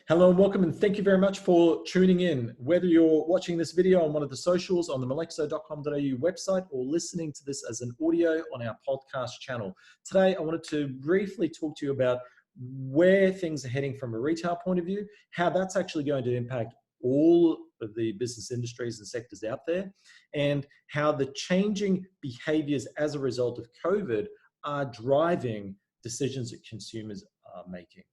Hello and welcome, and thank you very much for tuning in. Whether you're watching this video on one of the socials on the malekso.com.au website or listening to this as an audio on our podcast channel. Today, I wanted to briefly talk to you about where things are heading from a retail point of view, how that's actually going to impact all of the business industries and sectors out there, and how the changing behaviors as a result of COVID are driving decisions that consumers are making.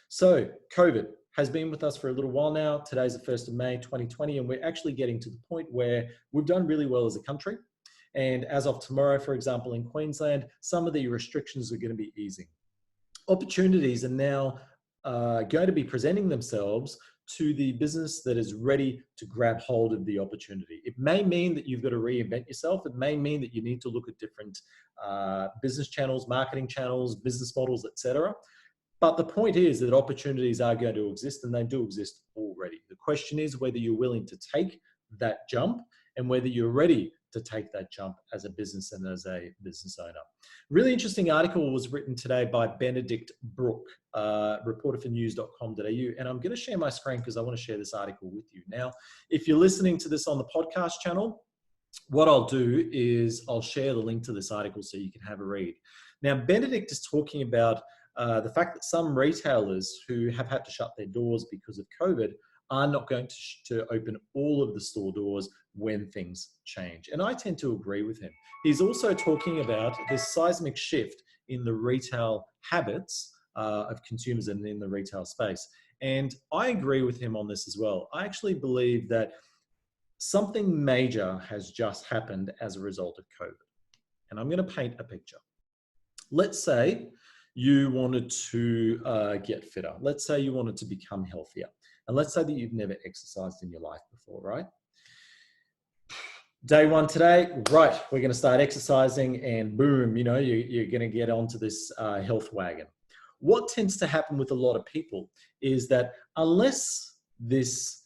So COVID has been with us for a little while now. Today's the 1st of May, 2020, and we're actually getting to the point where we've done really well as a country. And as of tomorrow, for example, in Queensland, some of the restrictions are going to be easing. Opportunities are now going to be presenting themselves to the business that is ready to grab hold of the opportunity. It may mean that you've got to reinvent yourself. It may mean that you need to look at different business channels, marketing channels, business models, etc. But the point is that opportunities are going to exist, and they do exist already. The question is whether you're willing to take that jump and whether you're ready to take that jump as a business and as a business owner. Really interesting article was written today by Benedict Brooke, reporter for news.com.au, and I'm going to share my screen because I want to share this article with you. Now, if you're listening to this on the podcast channel, what I'll do is I'll share the link to this article so you can have a read. Now, Benedict is talking about the fact that some retailers who have had to shut their doors because of COVID are not going to open all of the store doors when things change. And I tend to agree with him. He's also talking about this seismic shift in the retail habits of consumers and in the retail space. And I agree with him on this as well. I actually believe that something major has just happened as a result of COVID. And I'm going to paint a picture. Let's say you wanted to get fitter. Let's say you wanted to become healthier. And let's say that you've never exercised in your life before, right? Day one today, right, we're going to start exercising and boom, you're going to get onto this health wagon. What tends to happen with a lot of people is that unless this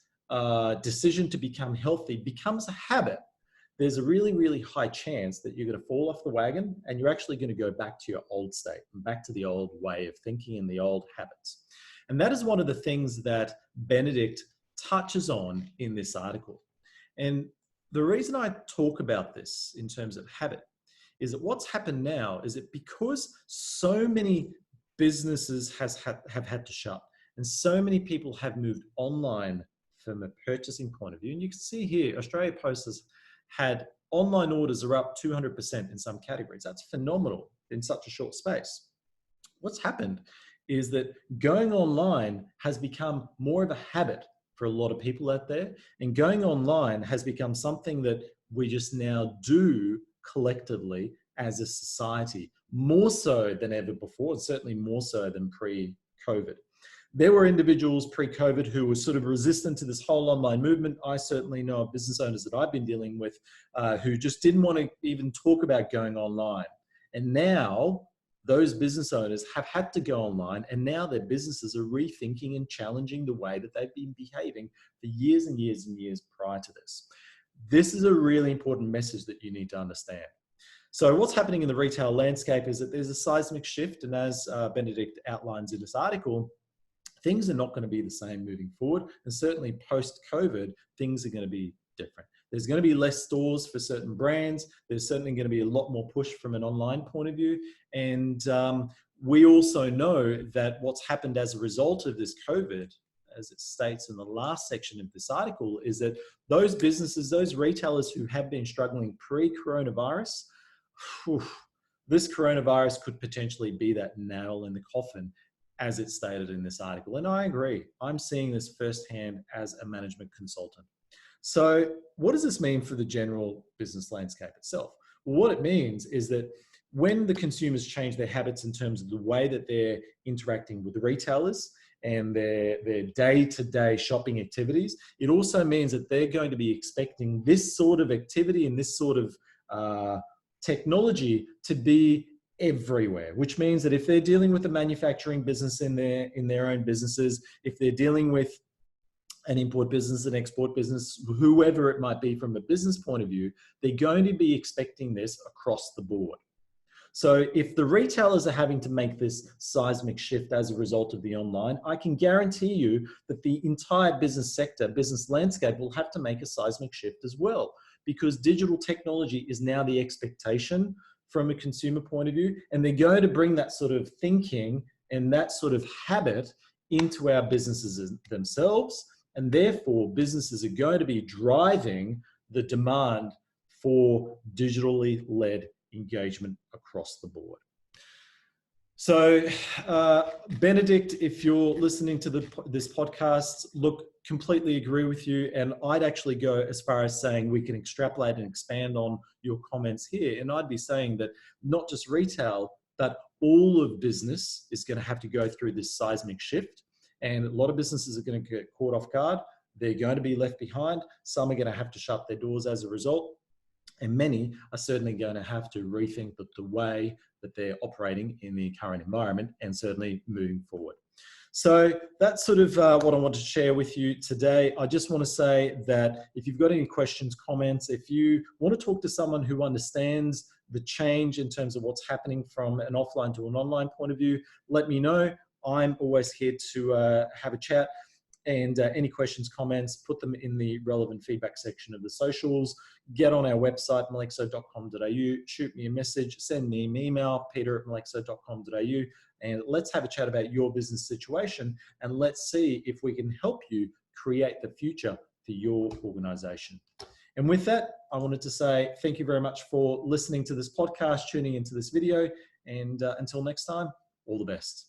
decision to become healthy becomes a habit, there's a really, really high chance that you're going to fall off the wagon and you're actually going to go back to your old state and back to the old way of thinking and the old habits. And that is one of the things that Benedict touches on in this article. And the reason I talk about this in terms of habit is that what's happened now is that because so many businesses have had to shut and so many people have moved online from a purchasing point of view, and you can see here, Australia Post has had online orders are up 200% in some categories. That's phenomenal in such a short space. What's happened is that going online has become more of a habit for a lot of people out there, and going online has become something that we just now do collectively as a society, more so than ever before, and certainly more so than pre-COVID. There were individuals pre-COVID who were sort of resistant to this whole online movement. I certainly know of business owners that I've been dealing with who just didn't want to even talk about going online. And now those business owners have had to go online, and now their businesses are rethinking and challenging the way that they've been behaving for years and years and years prior to this. This is a really important message that you need to understand. So what's happening in the retail landscape is that there's a seismic shift, and as Benedict outlines in this article, things are not going to be the same moving forward, and certainly post-COVID, things are going to be different. There's going to be less stores for certain brands. There's certainly going to be a lot more push from an online point of view. And we also know that what's happened as a result of this COVID, as it states in the last section of this article, is that those businesses, those retailers who have been struggling pre-coronavirus, this coronavirus could potentially be that nail in the coffin, as it's stated in this article. And I agree. I'm seeing this firsthand as a management consultant. So what does this mean for the general business landscape itself? Well, what it means is that when the consumers change their habits in terms of the way that they're interacting with the retailers and their day-to-day shopping activities, it also means that they're going to be expecting this sort of activity and this sort of technology to be everywhere, which means that if they're dealing with a manufacturing business in their own businesses, if they're dealing with an import business, an export business, whoever it might be from a business point of view, they're going to be expecting this across the board. So if the retailers are having to make this seismic shift as a result of the online, I can guarantee you that the entire business sector, business landscape will have to make a seismic shift as well, because digital technology is now the expectation from a consumer point of view, and they're going to bring that sort of thinking and that sort of habit into our businesses themselves, and therefore businesses are going to be driving the demand for digitally led engagement across the board. So, Benedict, if you're listening to this podcast, look, completely agree with you. And I'd actually go as far as saying we can extrapolate and expand on your comments here. And I'd be saying that not just retail, but all of business is going to have to go through this seismic shift. And a lot of businesses are going to get caught off guard. They're going to be left behind. Some are going to have to shut their doors as a result. And many are certainly going to have to rethink the way that they're operating in the current environment, and certainly moving forward. So that's sort of what I want to share with you today. I just want to say that if you've got any questions, comments, if you want to talk to someone who understands the change in terms of what's happening from an offline to an online point of view, let me know. I'm always here to have a chat. And any questions, comments, put them in the relevant feedback section of the socials. Get on our website, malekso.com.au, shoot me a message, send me an email, peter@malekso.com.au, and let's have a chat about your business situation, and let's see if we can help you create the future for your organization. And with that, I wanted to say thank you very much for listening to this podcast, tuning into this video, and until next time, all the best.